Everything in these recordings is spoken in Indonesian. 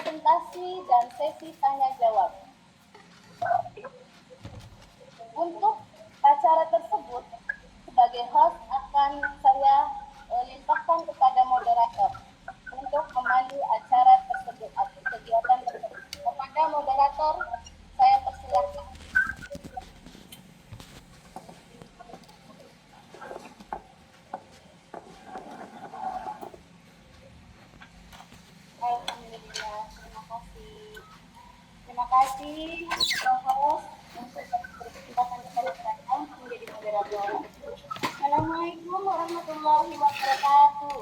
presentasi dan sesi tanya jawab. Untuk acara tersebut, sebagai host akan saya limpahkan kepada moderator untuk memandu acara tersebut atau kegiatan tersebut. Kepada moderator, saya persilakan. Alhamdulillah, terima kasih. Terima kasih, host, untuk berkesempatan kepada saya untuk menjadi moderator. Assalamualaikum warahmatullahi wabarakatuh.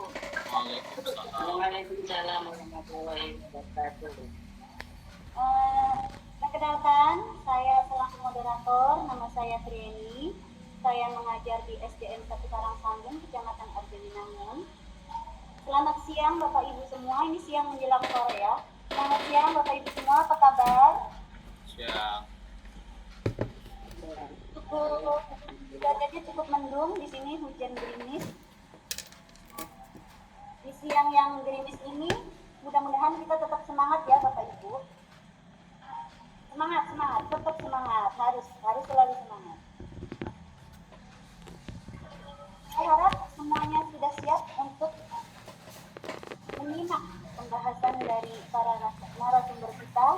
Waalaikumsalam warahmatullahi wabarakatuh. Perkenalkan, saya selaku moderator, nama saya Trieni. Saya mengajar di SDN 1 Karangsambung, Kecamatan Arjawinangun. Selamat siang Bapak Ibu semua, ini siang menjelang sore ya. Selamat siang Bapak Ibu semua, apa kabar? Siang. Cuacanya cukup mendung, di sini hujan gerimis. Di siang yang gerimis ini, mudah-mudahan kita tetap semangat ya Bapak Ibu. Semangat, tetap semangat, harus selalu semangat. Saya harap semuanya sudah siap untuk menyimak pembahasan dari para narasumber kita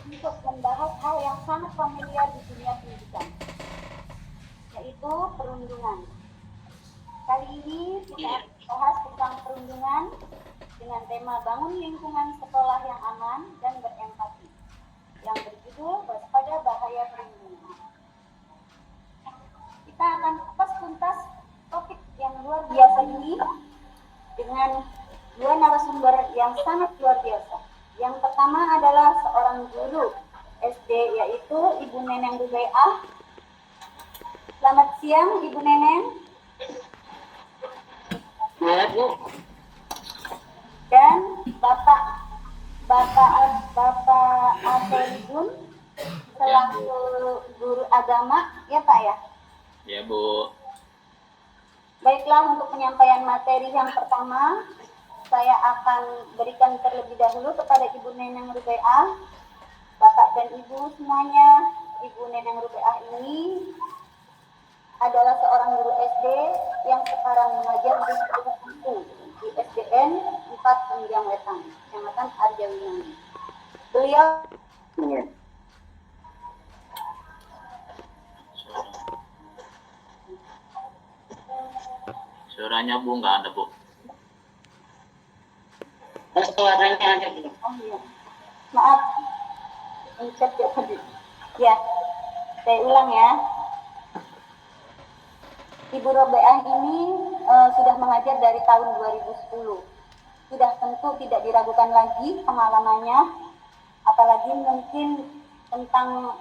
untuk membahas hal yang sangat familiar di dunia pendidikan, yaitu perundungan. Kali ini kita akan bahas tentang perundungan dengan tema bangun lingkungan sekolah yang aman dan berempati, yang berjudul waspada bahaya perundungan. Kita akan kupas tuntas topik yang luar biasa ini dengan dua narasumber yang sangat luar biasa. Yang pertama adalah seorang guru SD, yaitu Ibu Neneng Rubaiah. Selamat siang Ibu Neneng. Ya, Bu. Dan Bapak Asolidun selaku guru agama, ya Pak ya? Ya Bu. Baiklah, untuk penyampaian materi yang pertama, saya akan berikan terlebih dahulu kepada Ibu Neneng Rubaiah. Bapak dan Ibu semuanya, Ibu Neneng Rubaiah ini adalah seorang guru SD yang sekarang mengajar di di SDN 4 Pinjang Wetan, Kecamatan Arjawinangun. Beliau Suaranya Bu nggak ada Bu. Suaranya ada belum? Oh iya, maaf, mencet ya tadi. Ya, saya ulang ya. Ibu Rubaiah ini sudah mengajar dari tahun 2010. Sudah tentu tidak diragukan lagi pengalamannya, apalagi mungkin tentang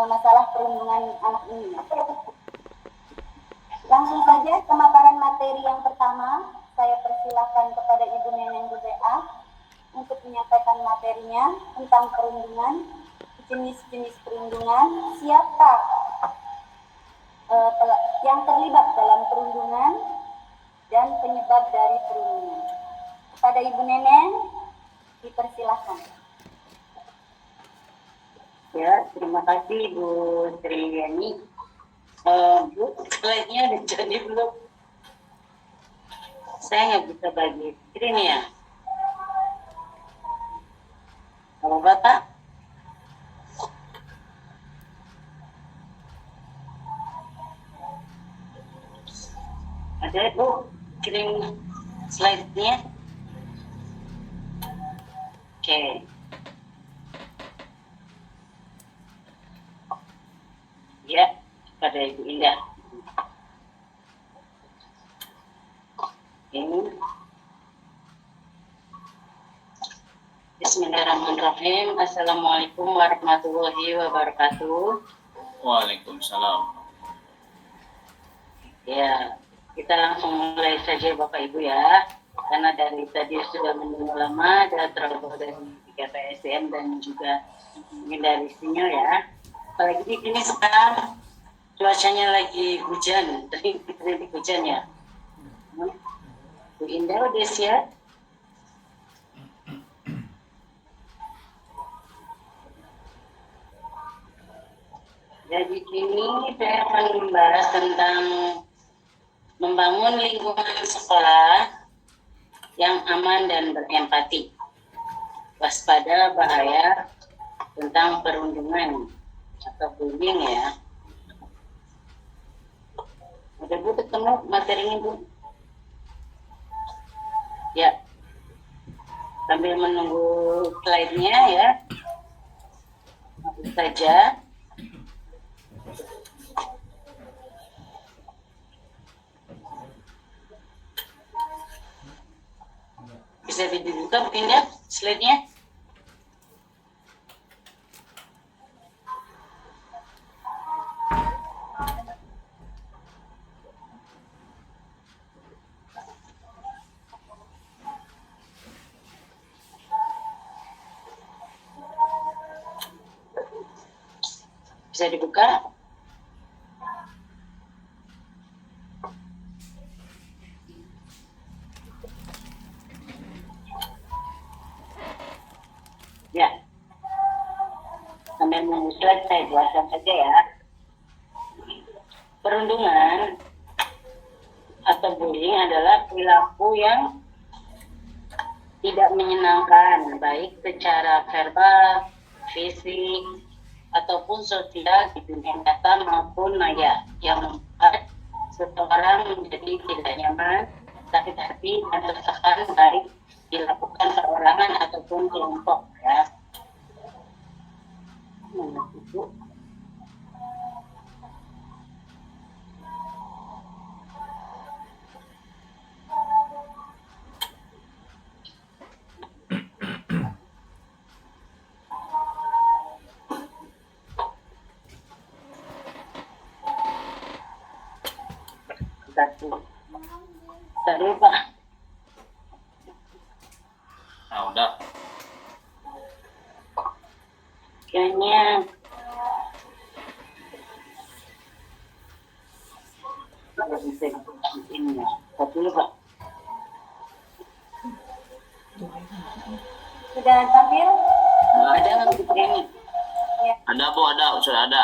masalah perundungan anak ini. Langsung saja pemaparan materi yang pertama, saya persilahkan kepada Ibu Neneng Rubaiah untuk menyampaikan materinya tentang perundungan, jenis-jenis perundungan, siapa yang terlibat dalam perundungan, dan penyebab dari perundungan. Kepada Ibu Neneng, dipersilahkan. Ya, terima kasih Bu Triani. Bu, slide-nya udah jadi belum? Saya nggak bisa bagi screen ya. Kalau Bapak? Ada Bu, screen slide-nya? Oke. Ya, pada Ibu Indah. Ini. Bismillahirrahmanirrahim. Assalamualaikum warahmatullahi wabarakatuh. Waalaikumsalam. Ya, kita langsung mulai saja Bapak Ibu ya. Karena dari tadi sudah menunggu lama, ada trouble dari PSDN dan juga dari senior ya. Apalagi di sini sekarang cuacanya lagi hujan, tadi hujan ya. Bu Indah udah siap? Jadi sini saya akan membahas tentang membangun lingkungan sekolah yang aman dan berempati, waspada bahaya tentang perundungan atau bullying ya. Udah Bu ketemu materinya Bu? Ya, sambil menunggu slide-nya ya, langsung saja. Bisa dibuka mungkin ya slide-nya? Bisa dibuka? Ya, sambil menunggu slide saya jelaskan saja ya. Perundungan atau bullying adalah perilaku yang tidak menyenangkan, baik secara verbal, fisik, ataupun sosial di dunia nyata maupun maya, yang membuat seseorang menjadi tidak nyaman, sakit hati, dan tertekan, baik dilakukan perorangan ataupun kelompok ya. Tadi Pak. Nah, udah. Kayaknya nggak bisa ini ya. Tapi Pak. Sudah tampil? Ada nggak Bu ini? Ya. Ada Bu, ada, sudah ada.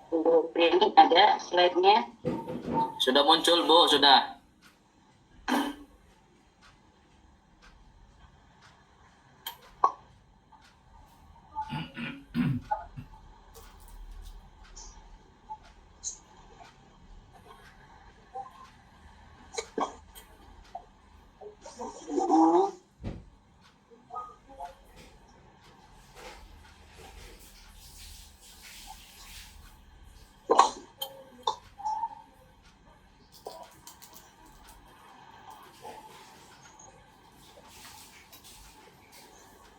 Bu ini ada slide-nya. Sudah muncul Bu, sudah. Hmm.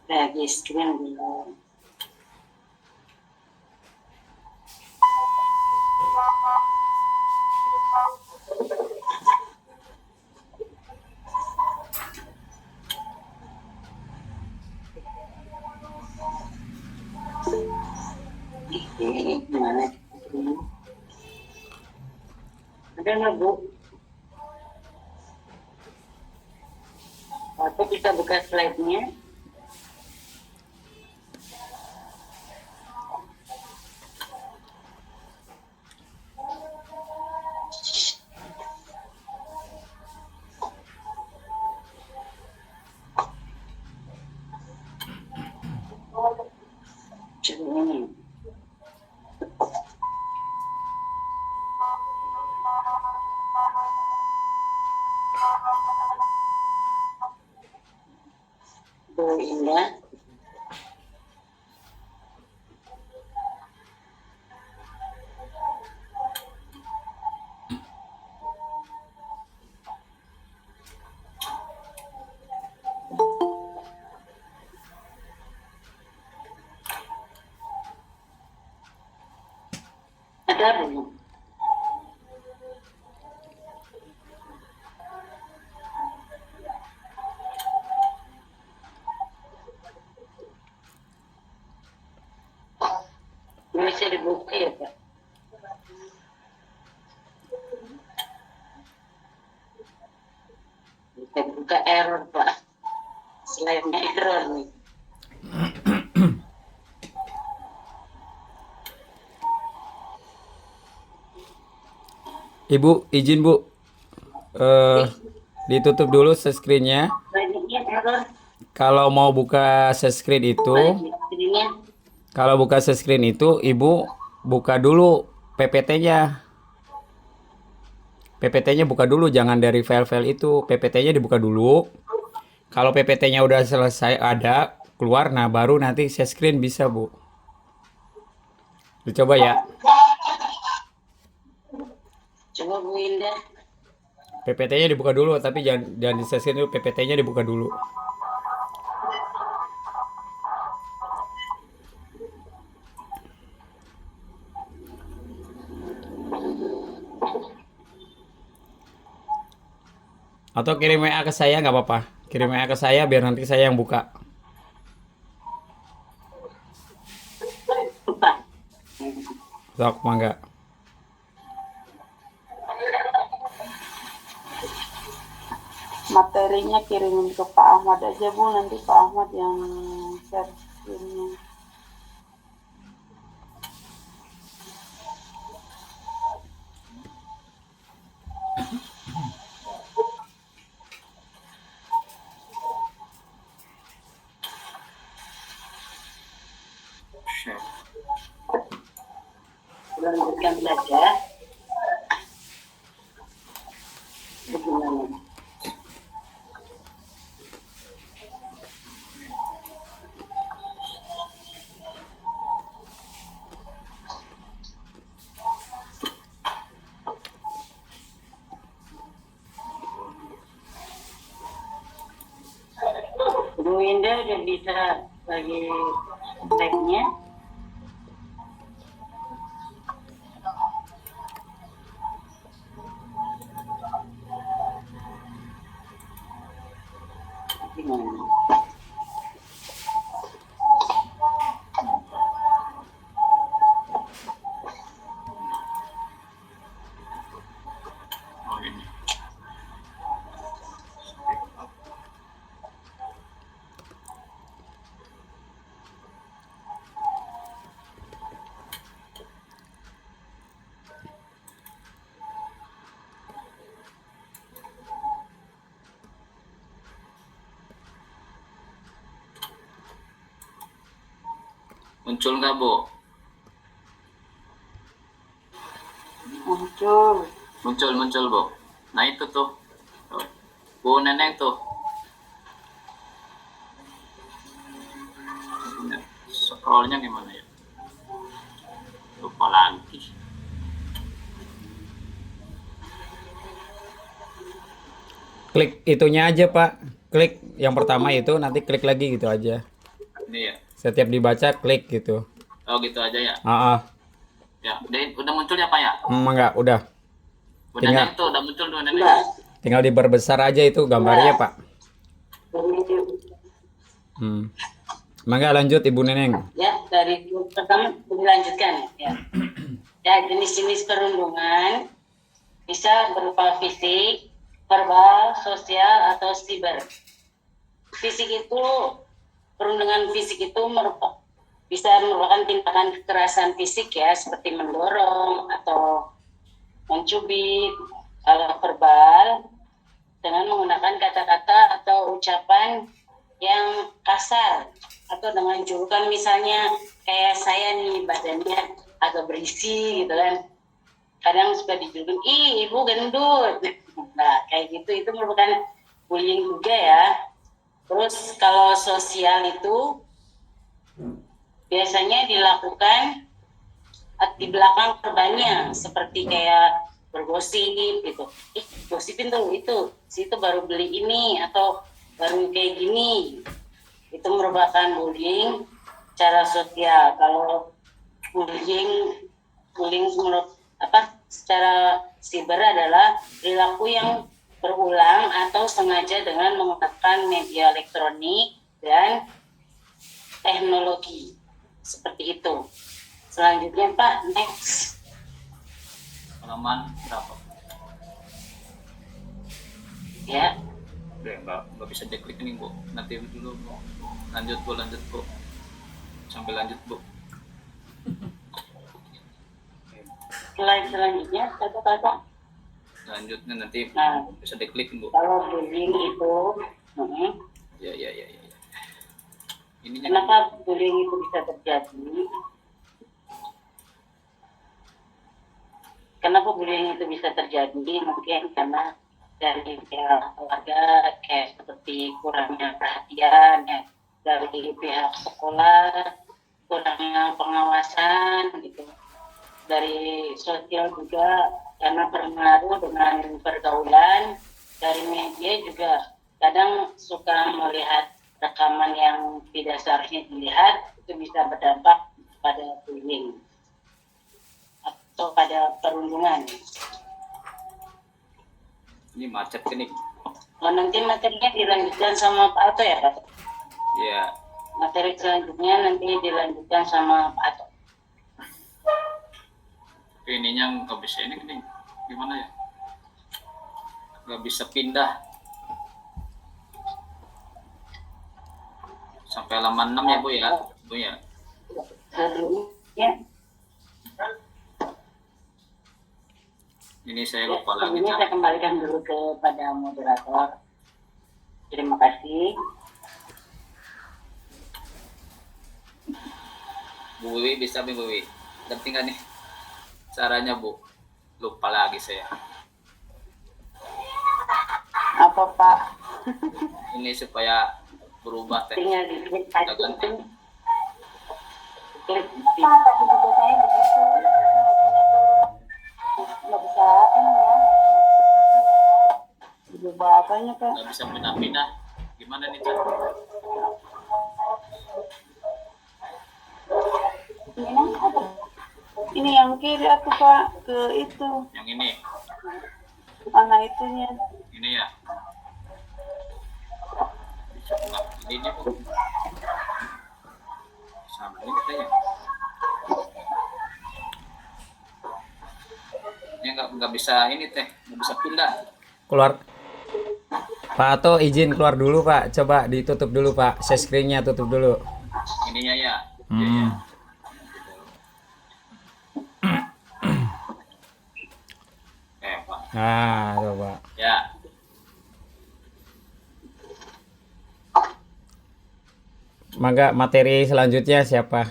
Lagi screen dulu. Ini gimana? Ada nggak Bu? Atau kita buka slide-nya? Coba ini. Bu Indah. Ada belum? Bisa dibuka ya Pak? Bisa dibuka error Pak. Live-nya error nih. Ibu, izin Bu, ditutup dulu screen-nya. Live-nya error. Kalau mau buka screen itu, Live-nya. kalau buka screen itu, Ibu buka dulu PPT-nya. PPT-nya buka dulu, jangan dari file-file itu. PPT-nya dibuka dulu. Kalau PPT-nya udah selesai ada, keluar, nah baru nanti share screen bisa, Bu. Dicoba ya. Coba Bu Indah. PPT-nya dibuka dulu, tapi jangan di share screen dulu, PPT-nya dibuka dulu. Atau kirim WA ke saya nggak apa-apa. Kirim WA ke saya biar nanti saya yang buka. Lupa. Sok, mangga. Materinya kirimin ke Pak Ahmad aja Bu, nanti Pak Ahmad yang share screen-nya. Lanjutkan belajar. Bagaimana? Bu Indah udah bisa bagi slide-nya. Gimana? Oh ini. Muncul nggak Bu? Muncul. Muncul Bu. Nah itu tuh. Tuh. Bu Neneng tuh. Scrollnya gimana ya? Lupa lagi. Klik itunya aja, Pak. Klik yang pertama itu, nanti klik lagi gitu aja. Ini ya. Setiap dibaca, klik gitu. Oh gitu aja ya. Ya, Udah muncul ya Pak ya? enggak, udah. Bu Tinggal- Neneng tuh udah muncul tuh Neneng. Mbak, Tinggal diperbesar aja itu gambarnya, Pak. Mangga lanjut, Ibu Neneng. ya dari pertama dilanjutkan ya. Ya, jenis-jenis perundungan bisa berupa fisik, verbal, sosial, atau siber. Fisik itu, perundungan fisik itu bisa merupakan tindakan kekerasan fisik ya, seperti mendorong atau mencubit. Kalau verbal, dengan menggunakan kata-kata atau ucapan yang kasar, atau dengan julukan misalnya kayak saya nih badannya agak berisi gitu kan. Kadang suka dijulukin, ih ibu gendut. Nah kayak gitu, itu merupakan bullying juga ya. Terus kalau sosial itu biasanya dilakukan di belakang korbannya, seperti kayak bergosip gitu. Ih gosipin tuh itu, situ baru beli ini atau baru kayak gini. Itu merupakan bullying secara sosial. Kalau bullying secara siber adalah perilaku yang berulang atau sengaja dengan menggunakan media elektronik dan teknologi seperti itu. Selanjutnya Pak, next. Halaman berapa? Ya, Udah nggak bisa diklik nih Bu. Nanti dulu Bu. Lanjut Bu. Sampai lanjut Bu. Slide selanjutnya kata-kata. Selanjutnya nanti Nah, bisa diklik Bu. kalau bullying itu, Ya. Ininya kenapa bullying itu bisa terjadi? Kenapa bullying itu bisa terjadi? Mungkin karena dari pihak keluarga kayak seperti kurangnya perhatian ya, dari pihak sekolah, kurangnya pengawasan gitu. Dari sosial juga karena berpengaruh dengan pergaulan, dari media juga kadang suka melihat rekaman yang tidak seharusnya dilihat, itu bisa berdampak pada bullying atau pada perundungan. ini macet kan nih. Oh, nanti materinya dilanjutkan sama Pak Ato ya Pak? Iya. Materi selanjutnya nanti dilanjutkan sama Pak Ato. Tapi ininya nggak bisa ini nih. Gimana ya? Nggak bisa pindah. Sampai halaman 6 ya Bu ya. Bu ya. Sebelumnya, Ini saya lupa lagi. sebelumnya saya kembalikan dulu kepada moderator. Terima kasih. Bu Wiwi bisa Bu Wiwi. Ngerti nggak nih caranya Bu? Lupa lagi saya. Apa Pak? Ini supaya berubah teh. Tinggal diklik aja itu. Klik Pak, tadi juga saya begitu. Nggak bisa ini ya. Coba apanya Pak? Nggak bisa pindah-pindah. Gimana nih cara? Ini nang apa? Ini yang kiri aku Pak, ke itu. Yang ini. Mana itunya? Ini ya. Bisa nggak ini Bu? Sama ini katanya. Ini nggak bisa ini teh, nggak bisa pindah. Keluar. Pak Ato izin keluar dulu Pak. Coba ditutup dulu Pak. Share screen-nya tutup dulu. Ininya ya. Iya, ya. Pak. Nah, coba. Ya. Mangga materi selanjutnya siapa?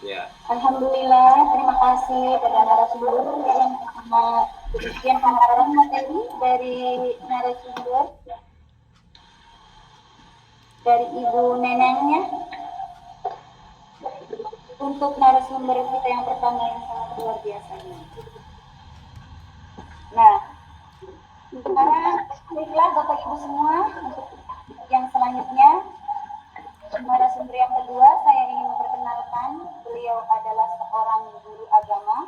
Ya. Alhamdulillah, terima kasih kepada narasumber yang demikian pemaparan materi dari narasumber dari Ibu Nenengnya. Untuk narasumber kita yang pertama yang sangat luar biasa ini. Nah, sekarang baiklah Bapak Ibu semua, untuk yang selanjutnya narasumber yang kedua saya ingin memperkenalkan, beliau adalah seorang guru agama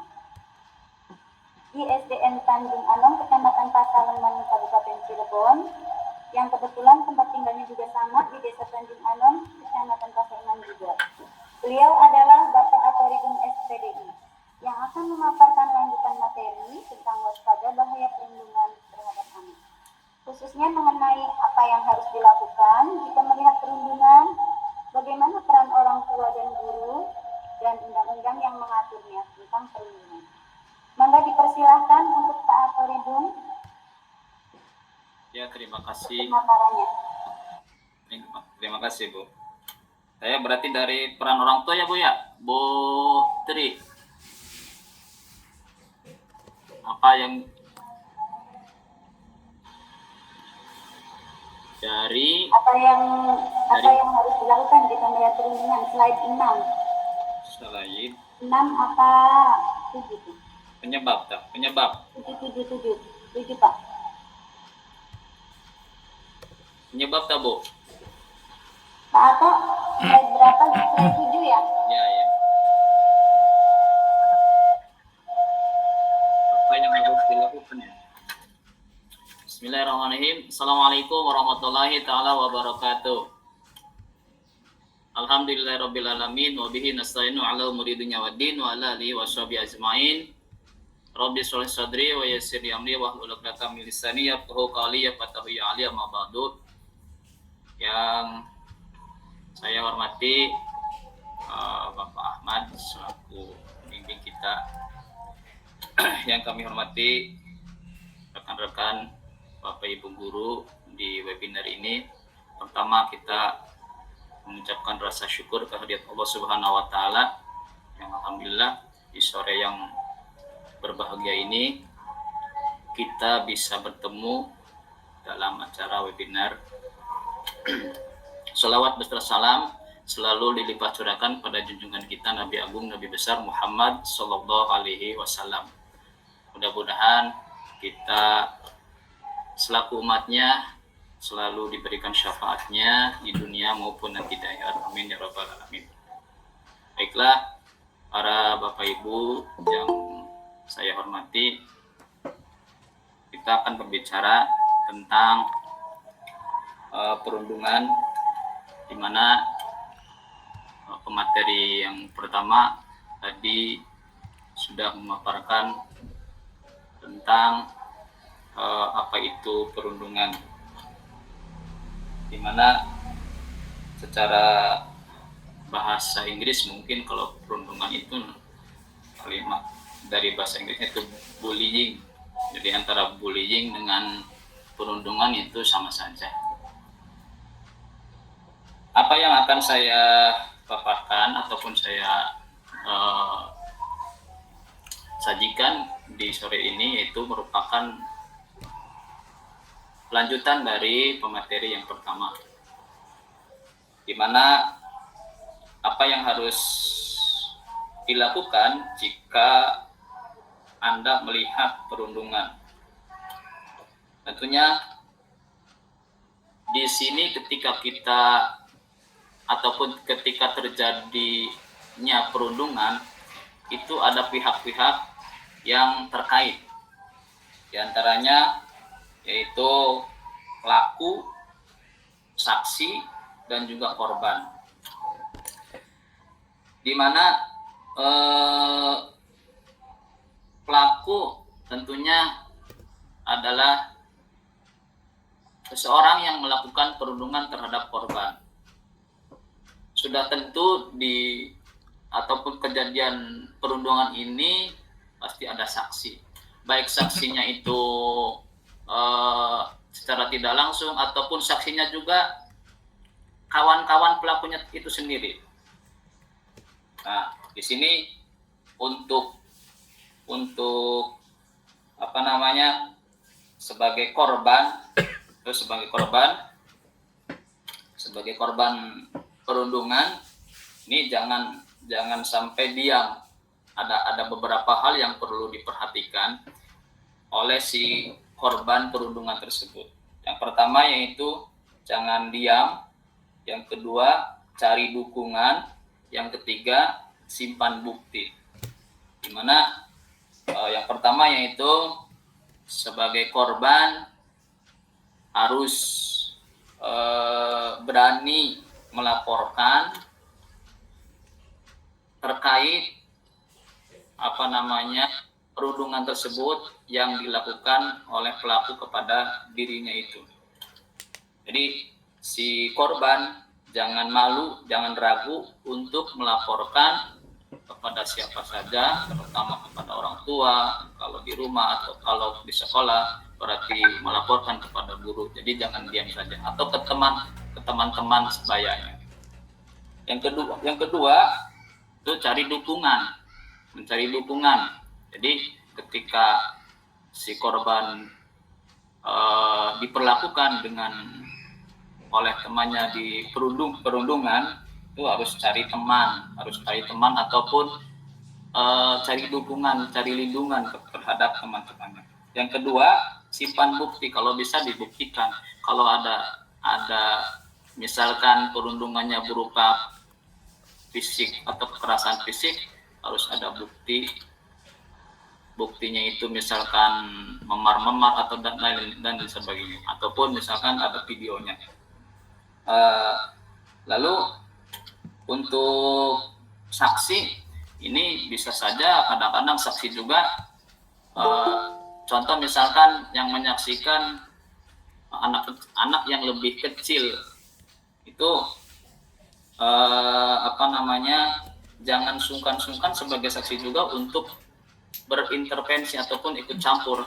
di SDN Tanjung Anom, Kecamatan Pasaleman, Kabupaten Cirebon, yang kebetulan tempat tinggalnya juga sama di Desa Tanjung Anom, Kecamatan Pasaleman juga. Beliau adalah Bapak Atoribun SPDI yang akan memaparkan lanjutan materi tentang waspada bahaya perlindungan terhadap anak, khususnya mengenai apa yang harus dilakukan jika melihat perundungan, bagaimana peran orang tua dan guru, dan undang-undang yang mengaturnya tentang perlindungan. Mangga dipersilahkan untuk Pak Atoribun Ya, terima kasih. pemaparannya. Terima kasih, Bu. Saya berarti dari peran orang tua ya, Bu ya? Bu Tri. Apa yang dari Apa yang harus dilakukan jika melihat perundungan? Slide 6. selain 6 apa 7? penyebab, 7 Pak. penyebab tak, Bu? Pak Ato, slide berapa? Slide 7 ya? Ya. Apa yang harus dilakukan ya? Bismillahirrahmanirrahim. Assalamualaikum warahmatullahi taala wabarakatuh. Alhamdulillahirabbil alamin wa bihi nasta'inu ala umuri dunya waddin wa ala alihi washabihi ajmain. Rabbi sholih sadri wa yassir li amri wahlul 'uqdatam min lisani yafqahu qawli ya fatahu ya ali amma ba'du. Yang saya hormati Bapak Ahmad selaku pembimbing kita, yang kami hormati rekan-rekan Bapak Ibu guru di webinar ini. Pertama, kita mengucapkan rasa syukur kehadirat Allah Subhanahu wa taala yang alhamdulillah di sore yang berbahagia ini kita bisa bertemu dalam acara webinar. Salawat beserta salam selalu dilimpah curahkan pada junjungan kita Nabi Agung Nabi besar Muhammad Sallallahu Alaihi Wasallam. Mudah-mudahan kita selaku umatnya selalu diberikan syafaatnya di dunia maupun nanti di akhirat. Amin ya rabbal alamin. Baiklah, para Bapak Ibu yang saya hormati, kita akan berbicara tentang perundungan, di mana pemateri yang pertama tadi sudah memaparkan tentang apa itu perundungan, di mana secara bahasa Inggris mungkin kalau perundungan itu kalimat dari bahasa Inggrisnya itu bullying. Jadi antara bullying dengan perundungan itu sama saja. Apa yang akan saya paparkan ataupun saya sajikan di sore ini yaitu merupakan lanjutan dari pemateri yang pertama, di mana apa yang harus dilakukan jika Anda melihat perundungan. Tentunya di sini ketika kita ataupun ketika terjadinya perundungan itu ada pihak-pihak yang terkait. Di antaranya yaitu pelaku, saksi, dan juga korban. Di mana pelaku tentunya adalah seseorang yang melakukan perundungan terhadap korban. Sudah tentu ataupun kejadian perundungan ini pasti ada saksi. Baik saksinya itu secara tidak langsung ataupun saksinya juga kawan-kawan pelakunya itu sendiri. Nah, di sini untuk sebagai korban perundungan ini jangan sampai diam. Ada beberapa hal yang perlu diperhatikan oleh si korban perundungan tersebut. Yang pertama yaitu jangan diam, yang kedua cari dukungan, yang ketiga simpan bukti. Dimana yang pertama yaitu sebagai korban harus berani melaporkan terkait perundungan tersebut yang dilakukan oleh pelaku kepada dirinya itu. Jadi si korban jangan malu, jangan ragu untuk melaporkan kepada siapa saja, terutama kepada orang tua, kalau di rumah atau kalau di sekolah, berarti melaporkan kepada guru. Jadi jangan diam saja, atau ke teman-teman sebayanya. Yang kedua itu mencari dukungan. Jadi ketika si korban diperlakukan oleh temannya di perundungan, itu harus cari teman ataupun cari dukungan, cari lindungan terhadap teman-temannya. Yang kedua, simpan bukti. Kalau bisa dibuktikan. Kalau ada misalkan perundungannya berupa fisik atau kekerasan fisik, harus ada bukti. Buktinya itu misalkan memar-memar atau dan sebagainya, ataupun misalkan ada videonya. Lalu untuk saksi ini bisa saja kadang-kadang saksi juga Contoh misalkan yang menyaksikan anak yang lebih kecil itu jangan sungkan-sungkan sebagai saksi juga untuk berintervensi ataupun ikut campur,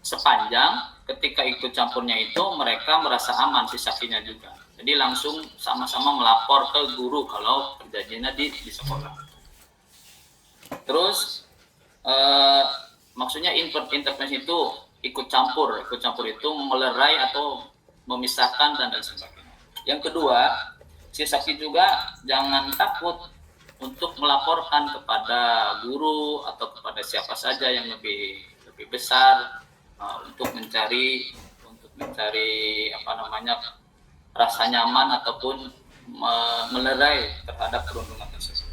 sepanjang ketika ikut campurnya itu mereka merasa aman si saksinya juga. Jadi langsung sama-sama melapor ke guru kalau terjadinya di sekolah. Terus maksudnya intervensi itu ikut campur itu melerai atau memisahkan dan sebagainya. Yang kedua, si saksi juga jangan takut untuk melaporkan kepada guru atau kepada siapa saja yang lebih besar untuk mencari rasa nyaman ataupun melerai terhadap perundungan tersebut.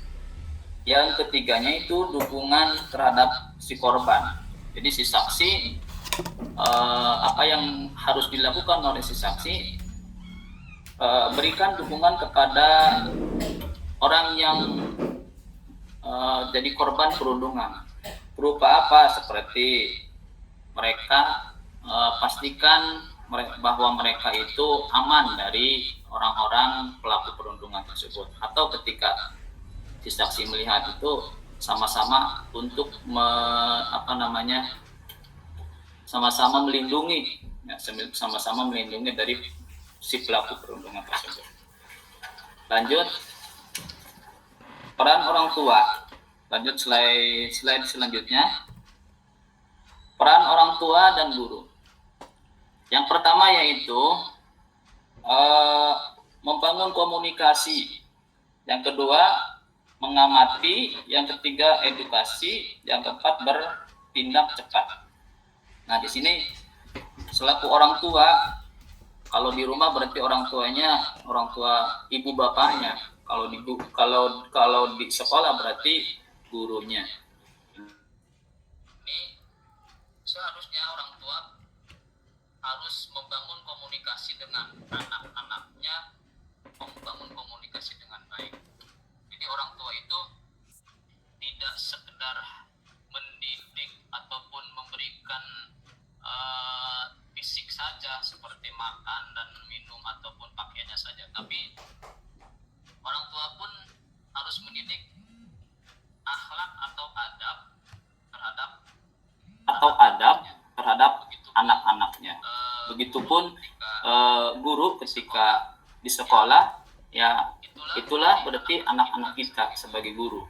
Yang ketiganya itu dukungan terhadap si korban. Jadi si saksi apa yang harus dilakukan oleh si saksi, berikan dukungan kepada orang yang jadi korban perundungan. Berupa apa? Seperti mereka pastikan bahwa mereka itu aman dari orang-orang pelaku perundungan tersebut. Atau ketika si saksi melihat itu sama-sama untuk sama-sama melindungi, sama-sama melindungi dari si pelaku perundungan tersebut. Lanjut, peran orang tua. Lanjut slide selanjutnya. Peran orang tua dan guru. Yang pertama yaitu membangun komunikasi. Yang kedua, mengamati. Yang ketiga, edukasi. Yang keempat, bertindak cepat. Nah, di sini selaku orang tua, kalau di rumah berarti orang tua ibu bapaknya. Kalau di sekolah berarti gurunya. Ini seharusnya orang tua harus membangun komunikasi dengan anak-anaknya, membangun komunikasi dengan baik. Jadi orang tua itu tidak sekedar mendidik ataupun memberikan fisik saja seperti makan dan minum ataupun pakaiannya saja, tapi orang tua pun harus mendidik akhlak atau adab terhadap anak-anaknya. Begitupun guru ketika di sekolah, ya itulah berarti anak-anak kita sebagai guru.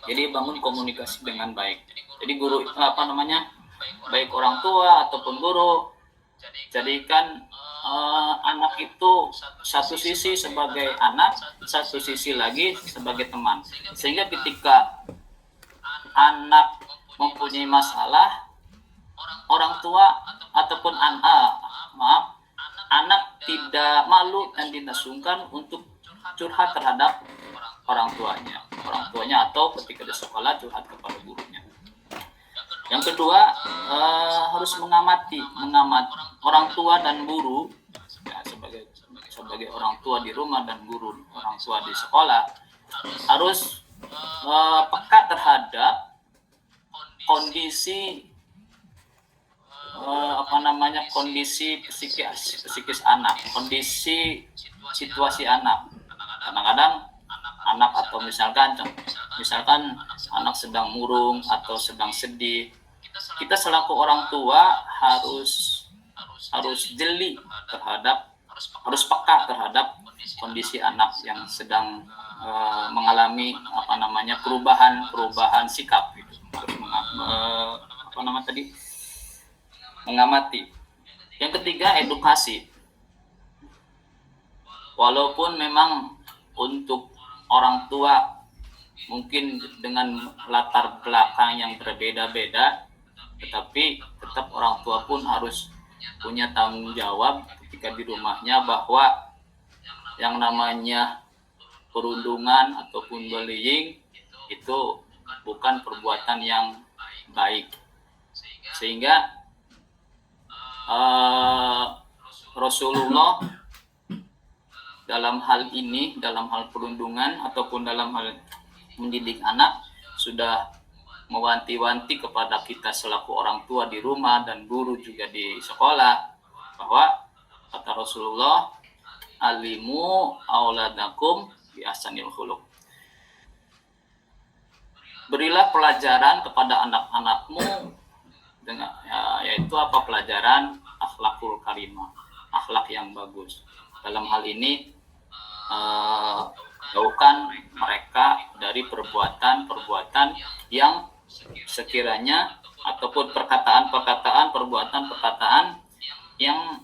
Jadi bangun komunikasi dengan baik. Jadi guru baik orang tua ataupun guru, jadikan anak itu satu sisi sebagai anak, satu sisi lagi sebagai teman. Sehingga ketika anak mempunyai masalah, orang tua ataupun anak tidak malu dan tidak sungkan untuk curhat terhadap orang tuanya atau ketika di sekolah curhat kepada gurunya. Yang kedua, harus mengamati orang tua dan guru, ya, sebagai orang tua di rumah dan guru orang tua di sekolah, harus peka terhadap kondisi kondisi psikis anak, kondisi situasi anak. Kadang-kadang anak atau misalkan anak sedang murung atau sedang sedih, kita selaku orang tua harus jeli harus peka terhadap kondisi anak yang sedang mengalami perubahan sikap gitu. Harus mengamati. Yang ketiga, edukasi. Walaupun memang untuk orang tua mungkin dengan latar belakang yang berbeda-beda, tetapi tetap orang tua pun harus punya tanggung jawab ketika di rumahnya bahwa yang namanya perundungan ataupun bullying itu bukan perbuatan yang baik. Sehingga Rasulullah dalam hal perundungan ataupun dalam hal mendidik anak sudah mewanti-wanti kepada kita selaku orang tua di rumah dan guru juga di sekolah, bahwa kata Rasulullah, alimu auladakum bi ahsanil khuluq. Berilah pelajaran kepada anak-anakmu dengan yaitu apa? Pelajaran akhlakul karimah, akhlak yang bagus. Dalam hal ini jauhkan mereka dari perbuatan-perbuatan yang sekiranya ataupun perkataan-perkataan, perbuatan-perkataan yang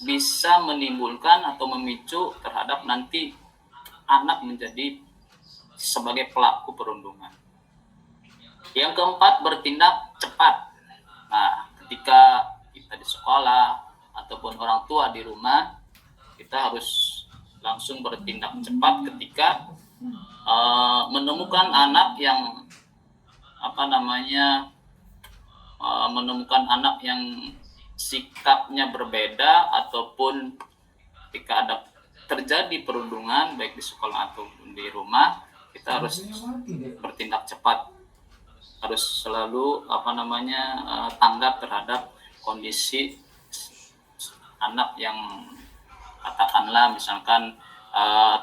bisa menimbulkan atau memicu terhadap nanti anak menjadi sebagai pelaku perundungan. Yang keempat, bertindak cepat. Nah, ketika kita di sekolah ataupun orang tua di rumah, kita harus langsung bertindak cepat ketika menemukan anak yang menemukan anak yang sikapnya berbeda, ataupun ketika ada terjadi perundungan baik di sekolah ataupun di rumah, kita harus bertindak cepat, harus selalu tanggap terhadap kondisi anak yang katakanlah misalkan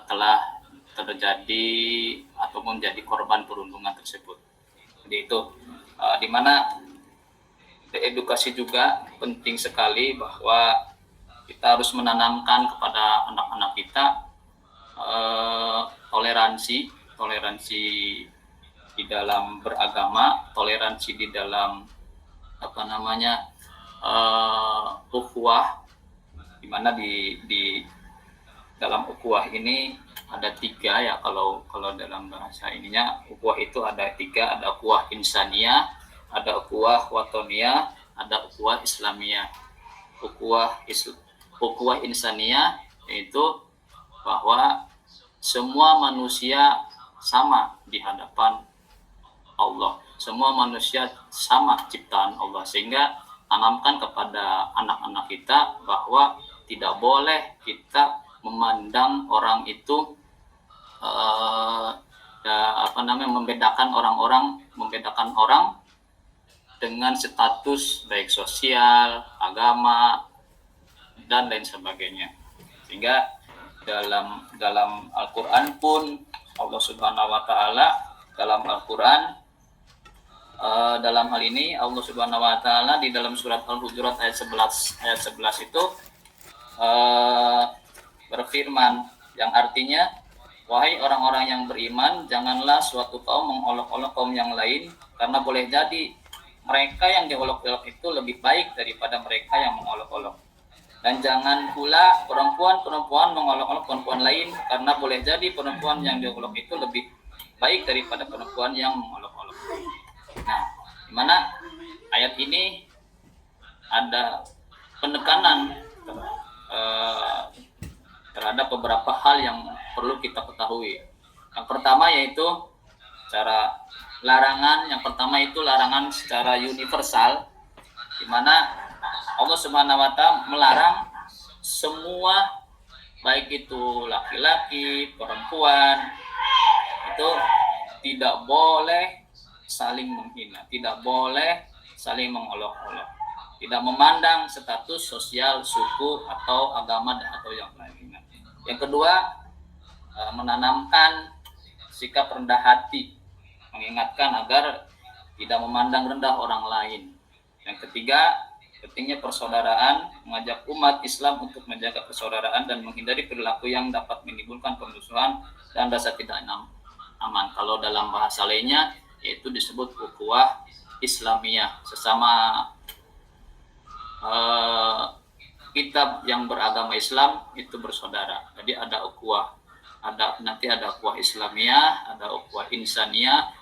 telah terjadi ataupun menjadi korban perundungan tersebut. Jadi itu dimana edukasi juga penting sekali, bahwa kita harus menanamkan kepada anak-anak kita toleransi di dalam beragama, toleransi di dalam ukhuwah, di mana di dalam ukhuwah ini ada 3 ya, kalau dalam bahasa ininya ukhuwah itu ada 3, ada ukhuwah insaniyah, ada ukhuwah watoniyah, ada ukhuwah islamiyah. Ukhuwah insaniyah yaitu bahwa semua manusia sama di hadapan Allah, semua manusia sama ciptaan Allah, sehingga tanamkan kepada anak-anak kita bahwa tidak boleh kita memandang orang itu membedakan orang dengan status baik sosial, agama, dan lain sebagainya. Sehingga dalam Al-Qur'an pun Allah Subhanahu wa taala dalam Al-Qur'an dalam hal ini Allah Subhanahu wa taala di dalam surat Al-Hujurat ayat 11 itu berfirman, yang artinya, wahai orang-orang yang beriman, janganlah suatu kaum mengolok-olok kaum yang lain, karena boleh jadi mereka yang diolok-olok itu lebih baik daripada mereka yang mengolok-olok. Dan jangan pula perempuan mengolok-olok perempuan lain, karena boleh jadi perempuan yang diolok itu lebih baik daripada perempuan yang mengolok-olok. Nah, di mana ayat ini ada penekanan terhadap beberapa hal yang perlu kita ketahui. Yang pertama yaitu cara larangan. Yang pertama itu larangan secara universal, di mana Allah Subhanahu wa taala melarang semua, baik itu laki-laki, perempuan, itu tidak boleh saling menghina, tidak boleh saling mengolok-olok, tidak memandang status sosial, suku, atau agama, atau yang lainnya. Yang kedua, menanamkan sikap rendah hati, mengingatkan agar tidak memandang rendah orang lain. Yang ketiga, pentingnya persaudaraan, mengajak umat Islam untuk menjaga persaudaraan dan menghindari perilaku yang dapat menimbulkan permusuhan dan rasa tidak aman. Kalau dalam bahasa lainnya, yaitu disebut ukhuwah Islamiyah, sesama kitab yang beragama Islam itu bersaudara. Jadi ada ukhuwah, nanti ada ukhuwah Islamiyah, ada ukhuwah insaniyah,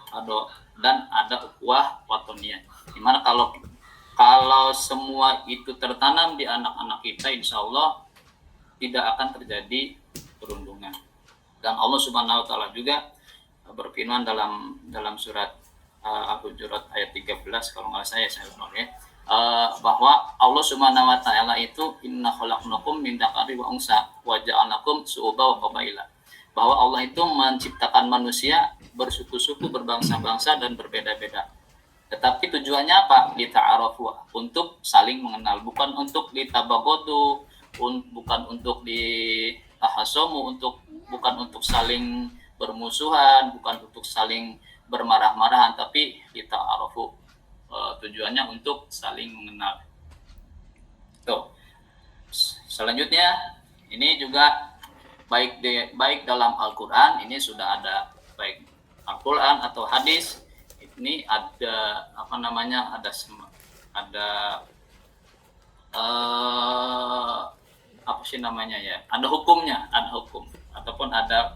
dan ada ukhuwah watoniyah. Dimana kalau semua itu tertanam di anak-anak kita, insya Allah tidak akan terjadi perundungan. Dan Allah Subhanahu wa taala juga berfirman dalam surat Al-Hujurat ayat 13, kalau nggak saya lupa ya, bahwa Allah Subhanahu wa taala itu inna khalaqnakum min dzakari wa unsa wa ja'alnakum syu'uban wa qabaila, bahwa Allah itu menciptakan manusia bersuku-suku, berbangsa-bangsa, dan berbeda-beda. Tetapi tujuannya apa? Lita'arafu, untuk saling mengenal, bukan untuk litabagodu, bukan untuk ditahasomu, bukan untuk saling bermusuhan, bukan untuk saling bermarah-marahan, tapi lita'arafu, tujuannya untuk saling mengenal. Tuh. Selanjutnya ini juga baik dalam Al-Qur'an, ini sudah ada, baik Al-Qur'an atau hadis, ini ada apa sih namanya ya, ada hukumnya, ada hukum, ataupun ada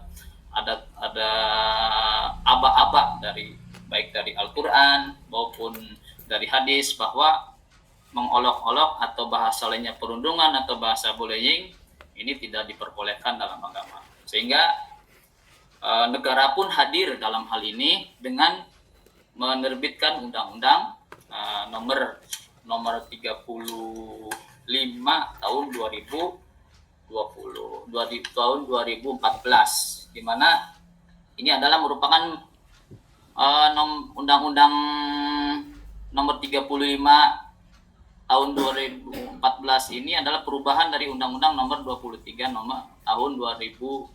aba-aba dari baik dari Al-Qur'an maupun dari hadis, bahwa mengolok-olok atau bahasa lainnya perundungan atau bahasa bullying ini tidak diperbolehkan dalam agama. Sehingga negara pun hadir dalam hal ini dengan menerbitkan undang-undang nomor 35 tahun 2014, di mana ini adalah merupakan undang-undang nomor 35 tahun 2014 ini adalah perubahan dari undang-undang nomor 23 tahun 2002.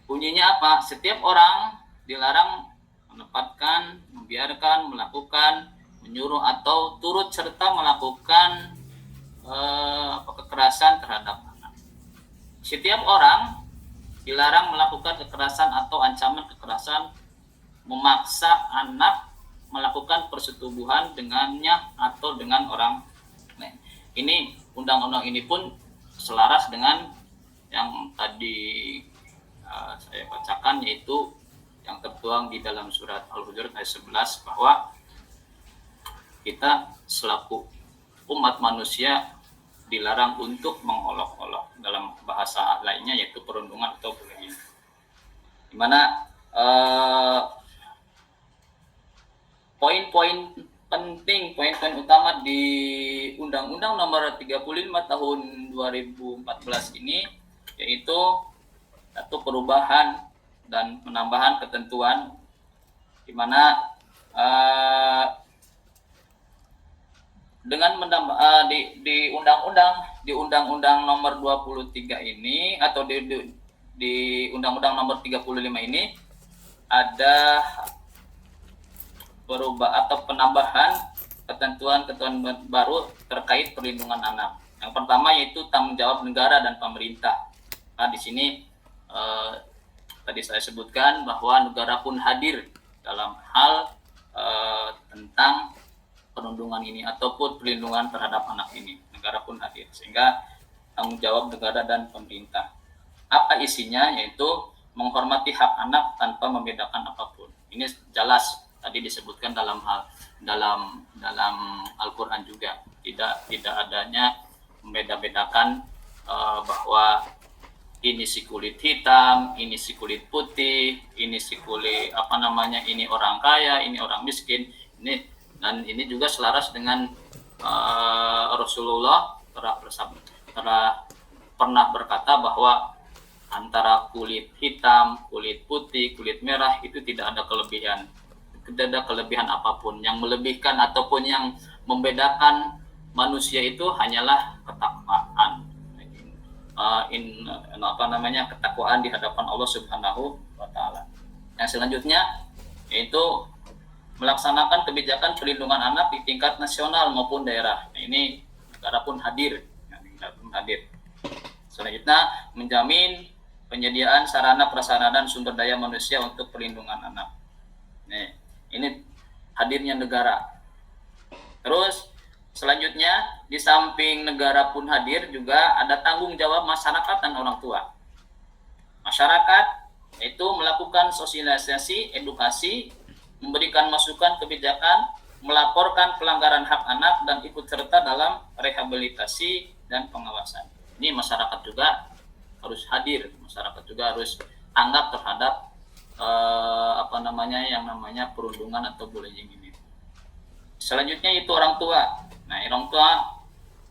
Bunyinya apa? Setiap orang dilarang menempatkan, membiarkan, melakukan, menyuruh atau turut serta melakukan kekerasan terhadap anak. Setiap orang dilarang melakukan kekerasan atau ancaman kekerasan, memaksa anak melakukan persetubuhan dengannya atau dengan orang lain. Ini undang-undang ini pun selaras dengan yang tadi saya bacakan, yaitu yang tertuang di dalam surat Al-Hujurat ayat 11, bahwa kita selaku umat manusia dilarang untuk mengolok-olok, dalam bahasa lainnya yaitu perundungan atau bullying. Di mana poin-poin penting, poin-poin utama di Undang-Undang Nomor 35 Tahun 2014 ini, yaitu satu, perubahan dan penambahan ketentuan, di mana dengan menambah di Undang-Undang Nomor 23 ini, atau di Undang-Undang Nomor 35 ini ada berubah atau penambahan ketentuan-ketentuan baru terkait perlindungan anak. Yang pertama yaitu tanggung jawab negara dan pemerintah. Nah, di sini tadi saya sebutkan bahwa negara pun hadir dalam hal tentang perlindungan ini ataupun perlindungan terhadap anak ini. Negara pun hadir, sehingga tanggung jawab negara dan pemerintah. Apa isinya? Yaitu menghormati hak anak tanpa membedakan apapun. Ini jelas tadi disebutkan dalam Al-Qur'an juga, tidak adanya membeda-bedakan bahwa ini si kulit hitam, ini si kulit putih, ini si kulit ini orang kaya, ini orang miskin. Dan ini juga selaras dengan Rasulullah pernah berkata bahwa antara kulit hitam, kulit putih, kulit merah itu tidak ada kelebihan apapun. Yang melebihkan ataupun yang membedakan manusia itu hanyalah ketakwaan. Ketakwaan di hadapan Allah Subhanahu wa taala. Yang selanjutnya yaitu melaksanakan kebijakan perlindungan anak di tingkat nasional maupun daerah. Nah, ini negara pun hadir. Selanjutnya menjamin penyediaan sarana prasarana dan sumber daya manusia untuk perlindungan anak. Nah, ini hadirnya negara. Terus selanjutnya, di samping negara pun hadir, juga ada tanggung jawab masyarakat dan orang tua. Masyarakat itu melakukan sosialisasi, edukasi, memberikan masukan kebijakan, melaporkan pelanggaran hak anak, dan ikut serta dalam rehabilitasi dan pengawasan. Ini masyarakat juga harus hadir, masyarakat juga harus tanggap terhadap yang namanya perundungan atau bullying ini. Selanjutnya itu orang tua. Nah,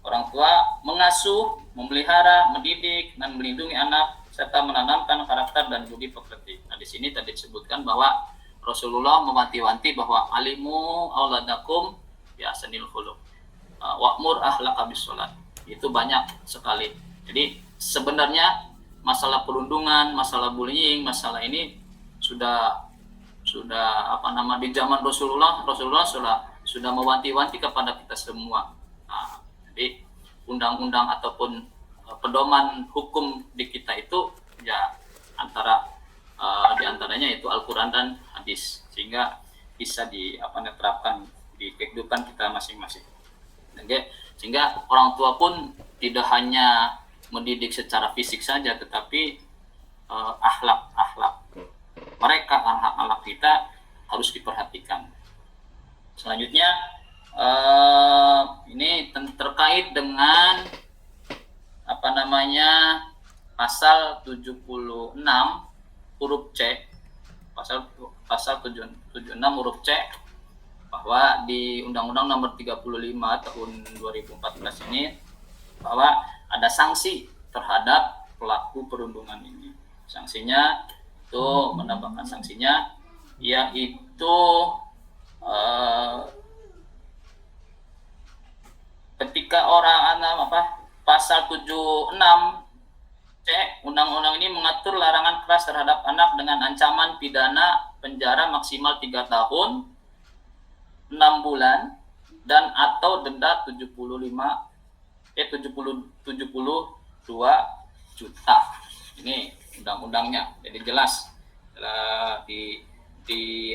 orang tua mengasuh, memelihara, mendidik, dan melindungi anak serta menanamkan karakter dan budi pekerti. Nah, di sini tadi disebutkan bahwa Rasulullah mewanti-wanti bahwa alimu auladakum bi ahsanil khuluq. Wa'mur ahlaka bis sholat. Itu banyak sekali. Jadi sebenarnya masalah perundungan, masalah bullying, masalah ini sudah di zaman Rasulullah sudah mewanti-wanti kepada kita semua. Nah, jadi undang-undang ataupun pedoman hukum di kita itu ya di antaranya itu Al-Qur'an dan hadis, sehingga bisa diterapkan di kehidupan kita masing-masing. Oke, sehingga orang tua pun tidak hanya mendidik secara fisik saja, tetapi akhlak mereka, akhlak kita harus diperhatikan. Selanjutnya ini terkait dengan pasal 76 huruf C, pasal 76 huruf C, bahwa di Undang-Undang Nomor 35 tahun 2014 ini bahwa ada sanksi terhadap pelaku perundungan ini. Sanksinya itu, menambahkan sanksinya yaitu ketika pasal 76 C undang-undang ini mengatur larangan keras terhadap anak dengan ancaman pidana penjara maksimal 3 tahun 6 bulan dan atau denda 72 juta. Ini undang-undangnya. Jadi jelas di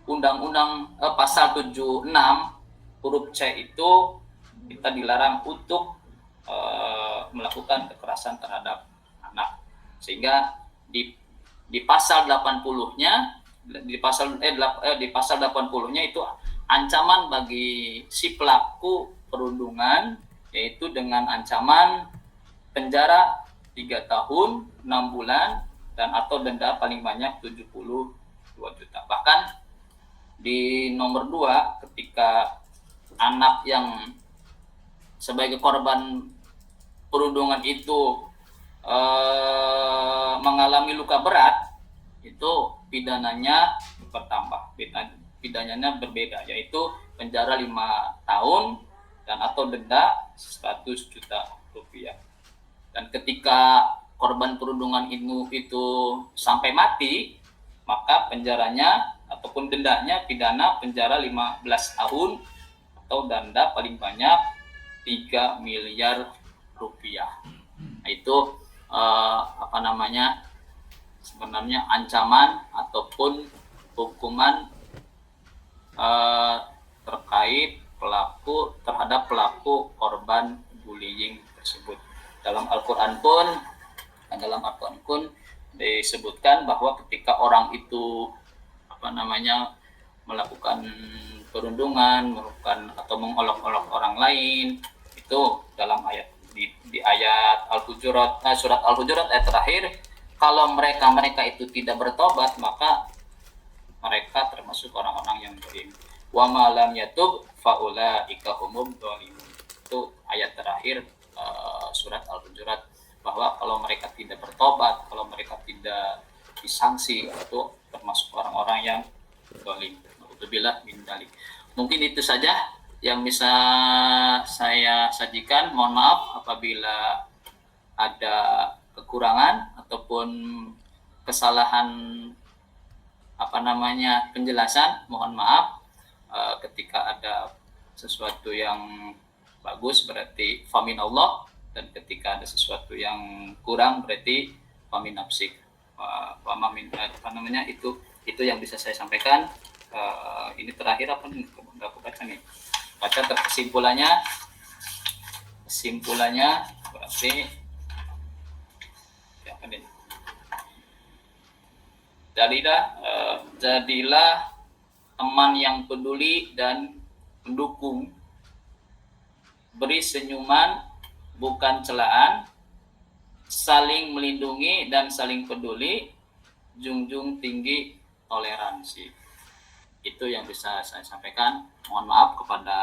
undang-undang pasal 76 huruf C itu kita dilarang untuk melakukan kekerasan terhadap anak. Sehingga di pasal 80-nya di pasal 80-nya itu ancaman bagi si pelaku perundungan yaitu dengan ancaman penjara 3 tahun 6 bulan dan atau denda paling banyak 72 juta. Bahkan di nomor 2, ketika anak yang sebagai korban perundungan itu mengalami luka berat, itu pidananya bertambah, pidananya berbeda, yaitu penjara 5 tahun dan atau denda 100 juta rupiah. Dan ketika korban perundungan itu sampai mati, maka penjaranya ataupun dendanya pidana penjara 15 tahun atau denda paling banyak 3 miliar rupiah. Nah, itu sebenarnya ancaman ataupun hukuman terkait terhadap pelaku korban bullying tersebut. Dalam Al-Qur'an pun disebutkan bahwa ketika orang itu melakukan perundungan, atau mengolok-olok orang lain, itu dalam ayat di ayat Al-Hujurat, surat Al-Hujurat ayat terakhir, kalau mereka itu tidak bertobat, maka mereka termasuk orang-orang yang zalim. Wa ma lam yatub faulaika humud dzalimun. Itu ayat terakhir surat Al-Hujurat, bahwa kalau mereka tidak bertobat, kalau mereka tidak disanksi, itu termasuk orang-orang yang zalim. Alhamdulillah min dzalik. Mungkin itu saja yang bisa saya sajikan. Mohon maaf apabila ada kekurangan ataupun kesalahan penjelasan. Mohon maaf. Ketika ada sesuatu yang bagus berarti famin Allah, dan ketika ada sesuatu yang kurang berarti famin nafsik. Itu yang bisa saya sampaikan. Ini terakhir apa nih? Aku baca nih. Baca kesimpulannya berarti apa nih? Jadilah teman yang peduli dan mendukung, beri senyuman bukan celaan, saling melindungi dan saling peduli, junjung tinggi toleransi. Itu yang bisa saya sampaikan. Mohon maaf kepada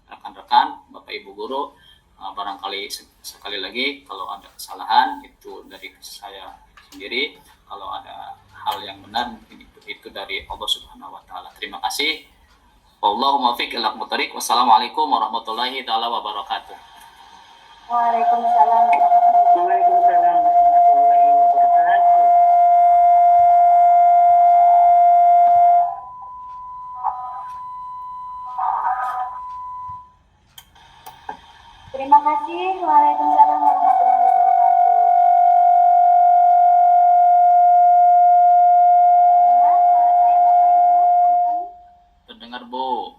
rekan-rekan, Bapak Ibu guru, barangkali sekali lagi kalau ada kesalahan itu dari saya sendiri. kalau ada hal yang benar mungkin itu dari Allah Subhanahu wa taala. Terima kasih. Wallahumma fiq ila aqwamit. Wassalamualaikum warahmatullahi taala wabarakatuh. Waalaikumsalam. Waalaikumsalam warahmatullahi wabarakatuh. Terima kasih. Waalaikumsalam warahmatullahi wabarakatuh. Dengar suara saya Bapak Ibu? Teman-teman? Terdengar, Bu.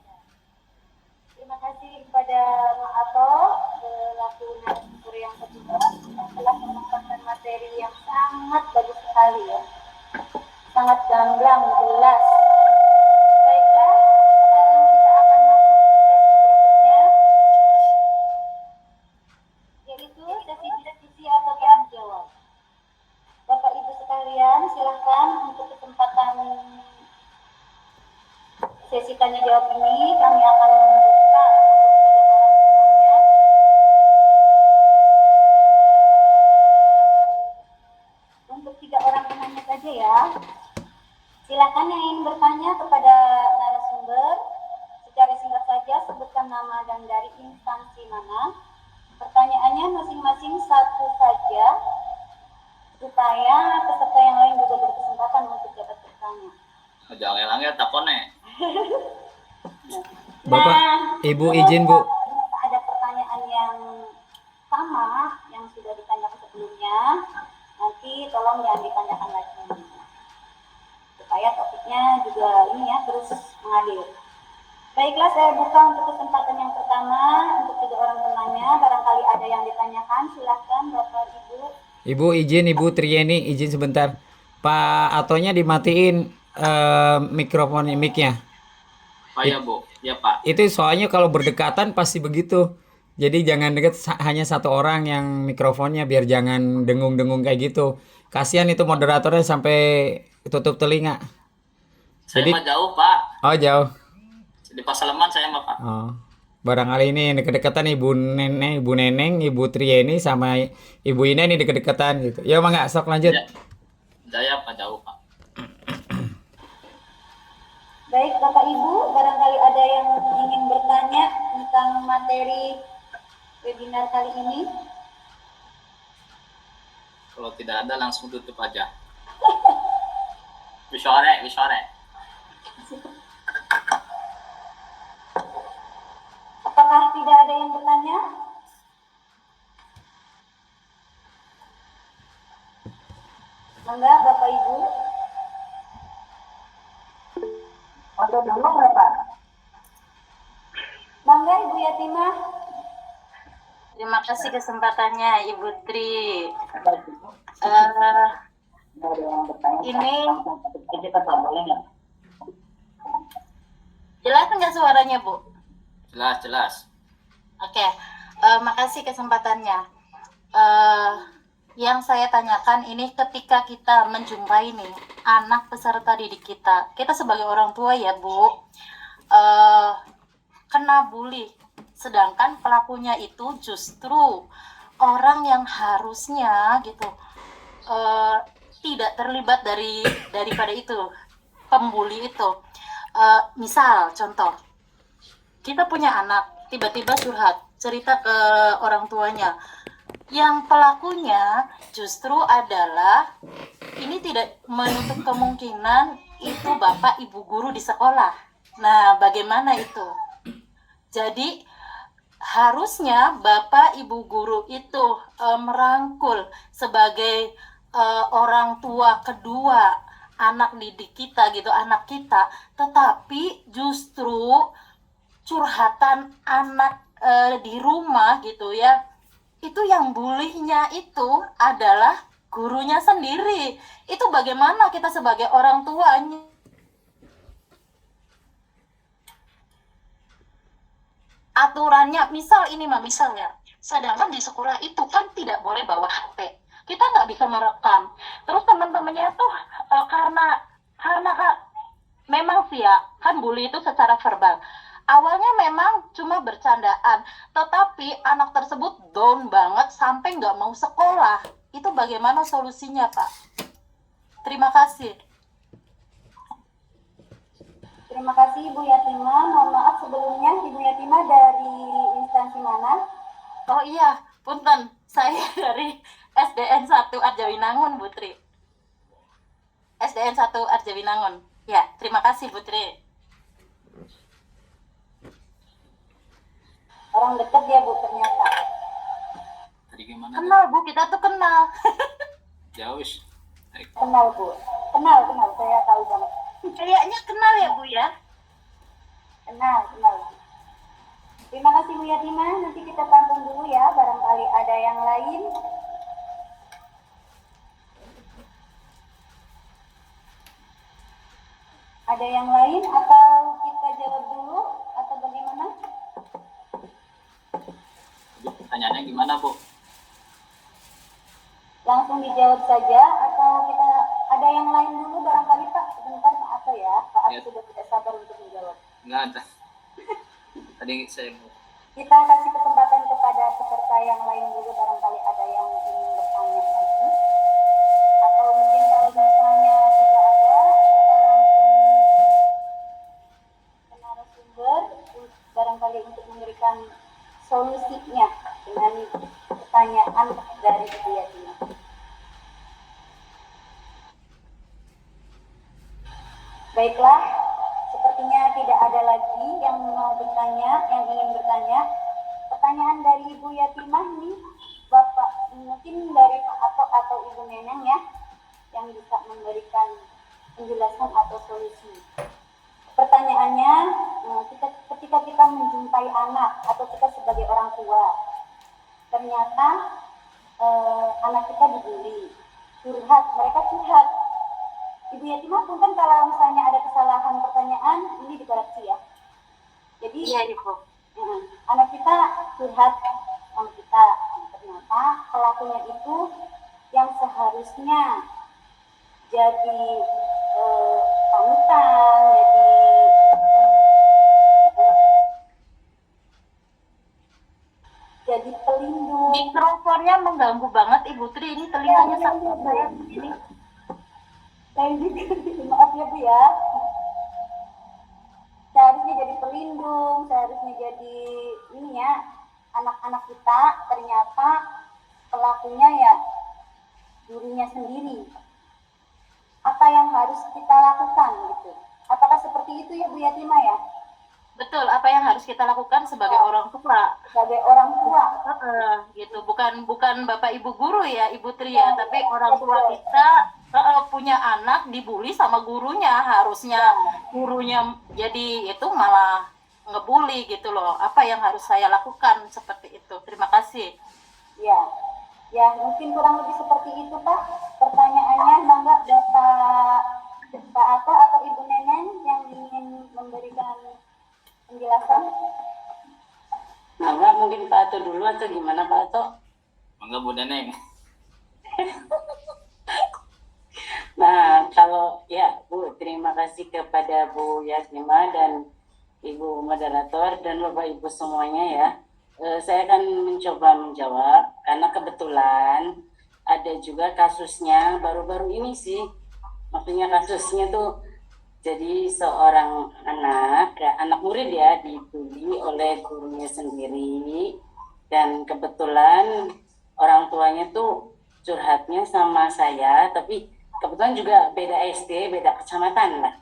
Terima kasih kepada Pak Ato selaku narasumber yang kedua yang telah memaparkan materi yang sangat bagus sekali ya, sangat gamblang, jelas. Baiklah, sekarang kita akan masuk ke sesi berikutnya, yaitu sesi diskusi atau tanya jawab. Bapak Ibu sekalian, silahkan untuk kesempatan sesi tanya jawab ini kami akan membuka untuk 3 orang penanya saja ya. Silakan yang ingin bertanya kepada narasumber secara singkat saja, sebutkan nama dan dari instansi mana. Pertanyaannya masing-masing satu saja supaya peserta yang lain juga berkesempatan untuk dapat bertanya. Jangan langit takone. Bapak, Ibu izin, Bu. Ada pertanyaan yang sama yang sudah ditanyakan sebelumnya, nanti tolong jangan ditanyakan lagi supaya topiknya juga ini ya terus mengalir. Baiklah, saya buka untuk kesempatan yang pertama untuk 3 orang penanya. Barangkali ada yang ditanyakan, silahkan Bapak Ibu. Ibu izin, Ibu Trieni izin sebentar. Pak Atonya dimatiin mikrofon mic-nya. Oh ya, Bu. Ya, Pak. Itu soalnya kalau berdekatan pasti begitu. Jadi jangan dekat, hanya satu orang yang mikrofonnya, biar jangan dengung-dengung kayak gitu. Kasihan itu moderatornya sampai tutup telinga. Saya Jadi- mah jauh, Pak. Oh jauh. Di Pasaleman saya mah, Pak. Oh. Barangkali ini deket-deketan Ibu Neneng, Ibu Trieni sama Ibu Ina ini deket-deketan gitu. Ya Mangga, sok lanjut. Ya. Jaya, Pak, jauh, Pak. Baik Bapak Ibu, barangkali ada yang ingin bertanya tentang materi webinar kali ini. Kalau tidak ada langsung tutup aja. Bisore. Apakah tidak ada yang bertanya? Mangga Bapak Ibu. Untuk dulu Bapak. Mangga Ibu Yatimah. Terima kasih kesempatannya Ibu Tri. Ini jelas nggak suaranya Bu? Jelas. Oke, makasih kesempatannya. Yang saya tanyakan ini ketika kita menjumpai nih anak peserta didik kita sebagai orang tua ya Bu, kena bully, sedangkan pelakunya itu justru orang yang harusnya gitu tidak terlibat daripada itu, pembuli itu. Misal contoh, kita punya anak tiba-tiba curhat cerita ke orang tuanya, yang pelakunya justru adalah ini tidak menutup kemungkinan itu bapak ibu guru di sekolah. Nah, bagaimana itu? Jadi harusnya bapak ibu guru itu merangkul sebagai orang tua kedua anak didik kita gitu, anak kita, tetapi justru curhatan anak di rumah gitu ya, itu yang bullyingnya itu adalah gurunya sendiri. Itu bagaimana kita sebagai orang tuanya aturannya, misalnya sedangkan di sekolah itu kan tidak boleh bawa HP, kita nggak bisa merekam. Terus teman-temannya tuh karena memang sih ya kan bully itu secara verbal. Awalnya memang cuma bercandaan, tetapi anak tersebut down banget sampai nggak mau sekolah. Itu bagaimana solusinya, Pak? Terima kasih. Terima kasih Ibu Yatima. Mohon maaf sebelumnya Ibu Yatima dari instansi mana? Oh iya, punten, saya dari SDN 1 Arjawinangun, Bu Tri. SDN 1 Arjawinangun. Ya, terima kasih Bu Tri. Orang dekat ya Bu ternyata. Tadi gimana? Kenal Bu, kita tuh kenal. Jauh. Baik. Kenal Bu. Kenal, saya tahu banget. Kayaknya kenal ya Bu ya. Kenal. Terima kasih Bu Yatima. Nanti kita tampung dulu ya, barangkali ada yang lain. Ada yang lain atau kita jawab dulu atau bagaimana? Ibu, pertanyaannya gimana, Bu? Langsung dijawab saja atau kita ada yang lain dulu barangkali Pak? Sebentar Pak Ato ya. Pak Ato Ya. sudah tidak sabar untuk menjawab. Enggak ada. Tadi saya mau. Kita kasih kesempatan kepada peserta yang lain dulu barangkali ada yang ingin bertanya lagi. Atau mungkin kalau misalnya tidak ada, kita langsung ke narasumber barangkali untuk memberikan solusinya dengan pertanyaan dari Ibu Yatima. Baiklah, sepertinya tidak ada lagi yang mau bertanya, yang ingin bertanya. Pertanyaan dari Ibu Yatimah nih, Bapak mungkin dari Pak Ato atau Ibu Neneng ya, yang bisa memberikan penjelasan atau solusi. Pertanyaannya, ketika kita menjumpai anak atau kita sebagai orang tua, ternyata anak kita dibully, mereka curhat. Ibu Yatimah punten kalau misalnya ada kesalahan pertanyaan, ini dikoreksi ya. Jadi Iya Ibu. anak kita curhat sama kita, ternyata pelakunya itu yang seharusnya jadi panutan, jadi pelindung. Mikrofonnya mengganggu banget Ibu Tri, ini telinganya sampai saya begini. Saya juga, maaf ya Bu ya. Seharusnya jadi pelindung, seharusnya jadi ini ya, anak-anak kita, ternyata pelakunya ya gurunya sendiri. Apa yang harus kita lakukan gitu? Apakah seperti itu ya Bu Yatima ya? Betul, apa yang harus kita lakukan sebagai orang tua? Sebagai orang tua. Gitu, bukan Bapak Ibu guru ya, Ibu Tri ya, tapi orang tua kita punya anak dibully sama gurunya, harusnya gurunya jadi itu malah ngebully gitu loh. Apa yang harus saya lakukan seperti itu? Terima kasih. Ya mungkin kurang lebih seperti itu Pak. Pertanyaannya, mangga Pak Ato atau Ibu Neneng yang ingin memberikan penjelasan. Mangga mungkin Pak Ato dulu atau gimana Pak Ato? Mangga Bu Neneng. Nah, kalau ya Bu, terima kasih kepada Bu Yatimah dan Ibu moderator dan Bapak Ibu semuanya ya. Saya akan mencoba menjawab karena kebetulan ada juga kasusnya baru-baru ini sih. Maksudnya kasusnya tuh jadi seorang anak murid ya dibully oleh gurunya sendiri dan kebetulan orang tuanya tuh curhatnya sama saya, tapi kebetulan juga beda SD, beda kecamatan lah.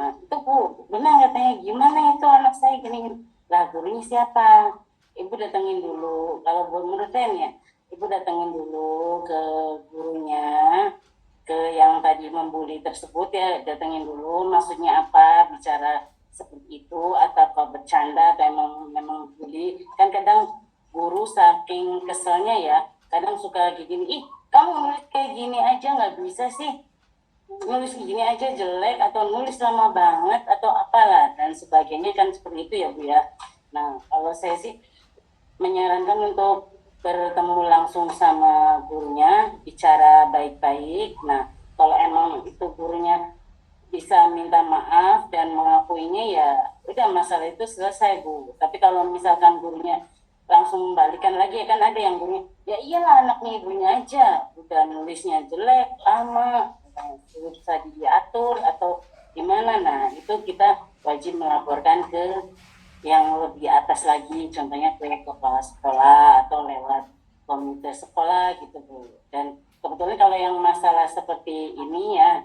Nah itu Bu, benar katanya gimana itu anak saya gini, lah gurunya siapa? Ibu datengin dulu, kalau menurut saya ya, Ibu datengin dulu ke gurunya, ke yang tadi membuli tersebut ya, datengin dulu maksudnya apa, bicara seperti itu, atau bercanda atau memang bully. Kan kadang guru saking keselnya ya, kadang suka gini, ih kamu nulis kayak gini aja nggak bisa sih, nulis gini aja jelek, atau nulis lama banget, atau apalah, dan sebagainya kan seperti itu ya Bu ya. Nah kalau saya sih menyarankan untuk bertemu langsung sama gurunya, bicara baik-baik. Nah kalau emang itu gurunya bisa minta maaf dan mengakuinya ya udah, masalah itu selesai Bu. Tapi kalau misalkan gurunya langsung membalikan lagi, ya kan ada yang gurunya, ya iyalah anaknya ibunya aja, udah nulisnya jelek, lama, susah diatur atau gimana. Nah, itu kita wajib melaporkan ke yang lebih atas lagi, contohnya ke kepala sekolah atau lewat komite sekolah gitu Bu. Dan kebetulan kalau yang masalah seperti ini ya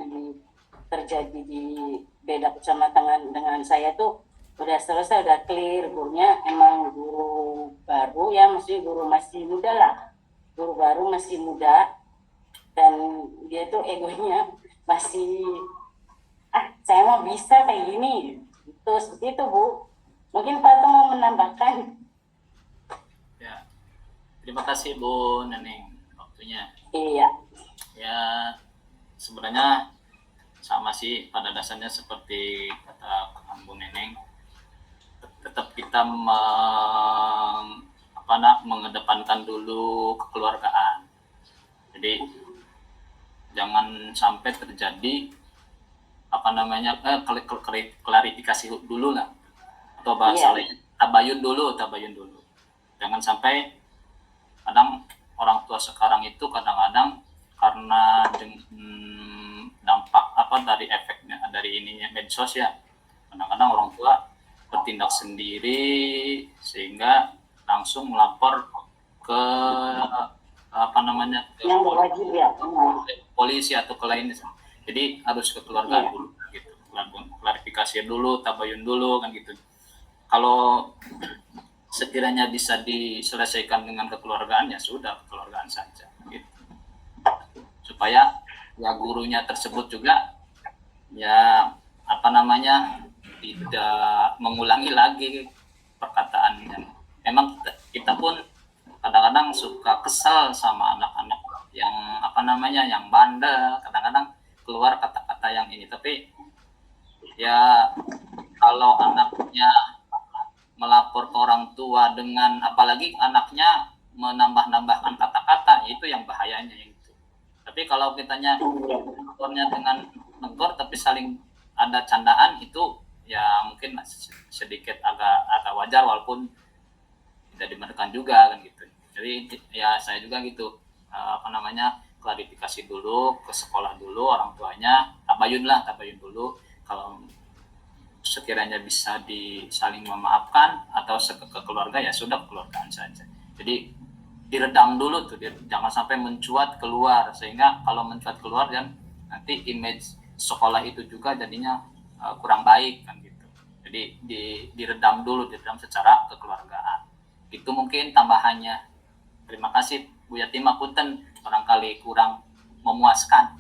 terjadi di beda kecamatan dengan saya tuh udah selesai, udah clear. Gurunya emang guru baru ya, maksudnya guru masih muda lah, guru baru masih muda, dan dia tuh egonya masih saya mau bisa kayak gini itu, seperti itu Bu. Mungkin Pak Tung mau menambahkan. Ya, terima kasih Bu Neneng waktunya. Iya. Ya, sebenarnya sama sih pada dasarnya seperti kata Bu Neneng. Tetap kita mengedepankan dulu kekeluargaan. Jadi jangan sampai terjadi klarifikasi dulu lah, atau bahasa lain tabayun dulu. Jangan sampai kadang orang tua sekarang itu kadang-kadang karena dampak dari efeknya dari ininya medsos ya, kadang-kadang orang tua bertindak sendiri sehingga langsung melapor ke yang berwajib ya, polisi atau ke lainnya. Jadi harus ke keluarga dulu gitu, klarifikasi dulu, tabayun dulu kan gitu. Kalau sekiranya bisa diselesaikan dengan kekeluargaan, ya sudah, kekeluargaan saja gitu. Supaya ya gurunya tersebut juga ya tidak mengulangi lagi perkataannya. Memang kita pun kadang-kadang suka kesal sama anak-anak yang yang bandel, kadang-kadang keluar kata-kata yang ini, tapi ya kalau anaknya melapor ke orang tua dengan apalagi anaknya menambah-nambahkan kata-kata, itu yang bahayanya itu. Tapi kalau kitanya lapornya dengan negor tapi saling ada candaan, itu ya mungkin sedikit agak wajar walaupun tidak dibenarkan juga kan gitu. Jadi ya saya juga gitu klarifikasi dulu ke sekolah dulu, orang tuanya tabayun dulu. Kalau sekiranya bisa saling memaafkan atau ke keluarga, ya sudah, kekeluargaan saja. Jadi diredam dulu tuh, jangan sampai mencuat keluar, sehingga kalau mencuat keluar dan nanti image sekolah itu juga jadinya kurang baik kan gitu. Jadi diredam secara kekeluargaan. Itu mungkin tambahannya. Terima kasih Bu Yatima, punten barangkali kurang memuaskan.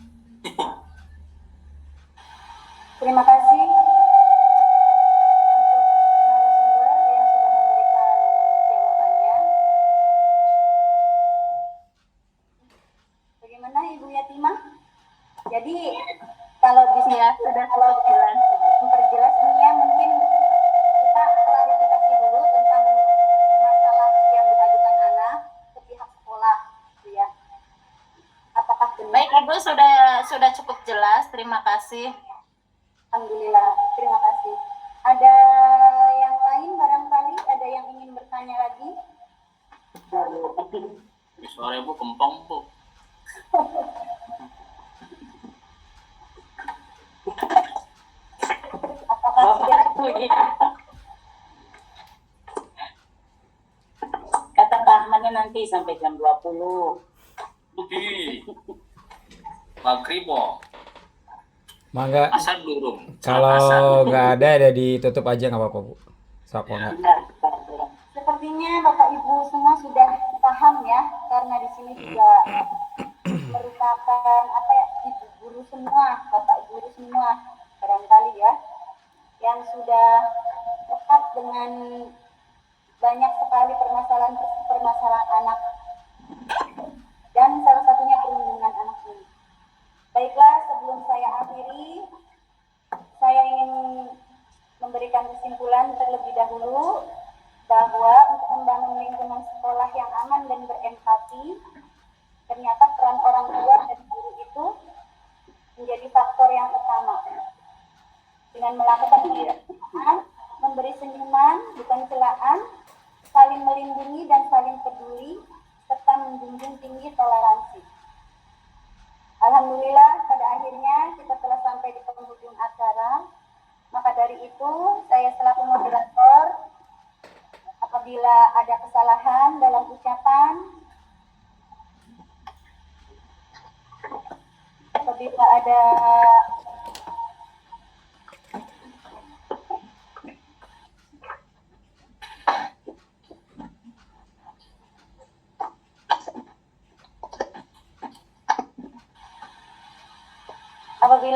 Terima kasih untuk narasumber yang sudah memberikan jawabannya. Bagaimana Ibu Yatima? Jadi kalau bisa sudah kalau jelas. memperjelas ini ya, mungkin kita klarifikasi dulu tentang masalah yang diajukan anak ke pihak sekolah, gitu ya. Apakah benar? Baik Ibu, sudah cukup jelas. Terima kasih. Alhamdulillah, terima kasih. Ada yang lain barangkali, ada yang ingin bertanya lagi? Suara Ibu kempong Bu. Apakah sudah kata Pak Ahmadnya nanti sampai jam 20. Magribo. Mangga, Asar durung. kalau nggak ada ditutup aja nggak apa-apa Bu. Sakonya. Sepertinya Bapak Ibu semua sudah paham ya, karena di sini juga merupakan ibu guru semua, Bapak guru semua barangkali ya, yang sudah dekat dengan banyak sekali permasalahan anak, dan salah satunya perlindungan anak ini. Baiklah, sebelum saya akhiri, saya ingin memberikan kesimpulan terlebih dahulu bahwa untuk membangun lingkungan sekolah yang aman dan berempati, ternyata peran orang tua dan guru itu menjadi faktor yang utama. Dengan melakukan pembinaan, memberi senyuman bukan celaan, saling melindungi dan saling peduli, serta menjunjung tinggi toleransi. Alhamdulillah, pada akhirnya itu, saya selaku moderator, apabila ada kesalahan dalam ucapan, apabila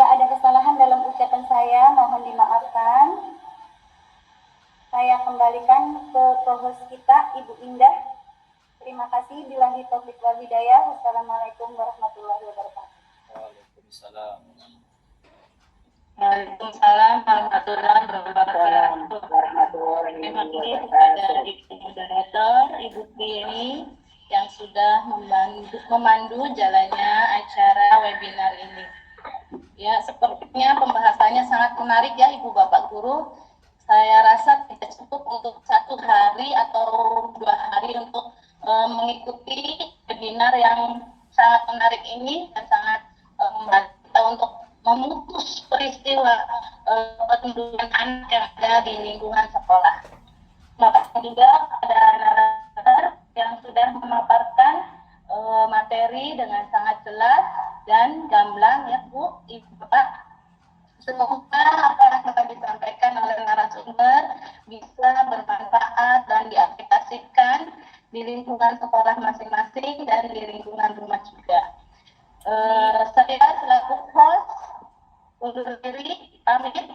ada kesalahan dalam ucapan saya, mohon dimaafkan. Saya kembalikan ke co-host kita, Ibu Indah. Terima kasih. Billahi taufiq wal hidayah. Wassalamualaikum warahmatullahi wabarakatuh. Waalaikumsalam. Waalaikumsalam warahmatullahi wabarakatuh. Warahmatullahi Terima kasih kepada wabarakatuh. Ibu Moderator, Ibu Tri yang sudah memandu jalannya acara webinar ini. Ya, sepertinya pembahasannya sangat menarik ya Ibu Bapak Guru. Saya rasa tidak cukup untuk 1 hari atau 2 hari untuk mengikuti webinar yang sangat menarik ini dan sangat membantu kita untuk memutus peristiwa perlindungan anak yang ada di lingkungan sekolah. Terima juga kepada narasumber yang sudah memaparkan materi dengan sangat jelas dan gamblang ya Bu, Ibu Bapak. Semoga apa yang telah disampaikan oleh narasumber bisa bermanfaat dan diaplikasikan di lingkungan sekolah masing-masing dan di lingkungan rumah juga. Saya selaku host undur diri, pamit.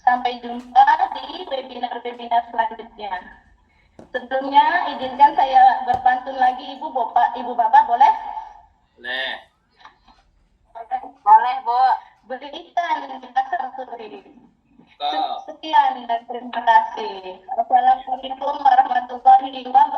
Sampai jumpa di webinar-webinar selanjutnya. Sebelumnya izinkan saya berpantun lagi Ibu Bapak boleh? Boleh. Boleh Bu. Berikan kita santuri. Kau. Sekian dan terima kasih. Assalamualaikum warahmatullahi wabarakatuh.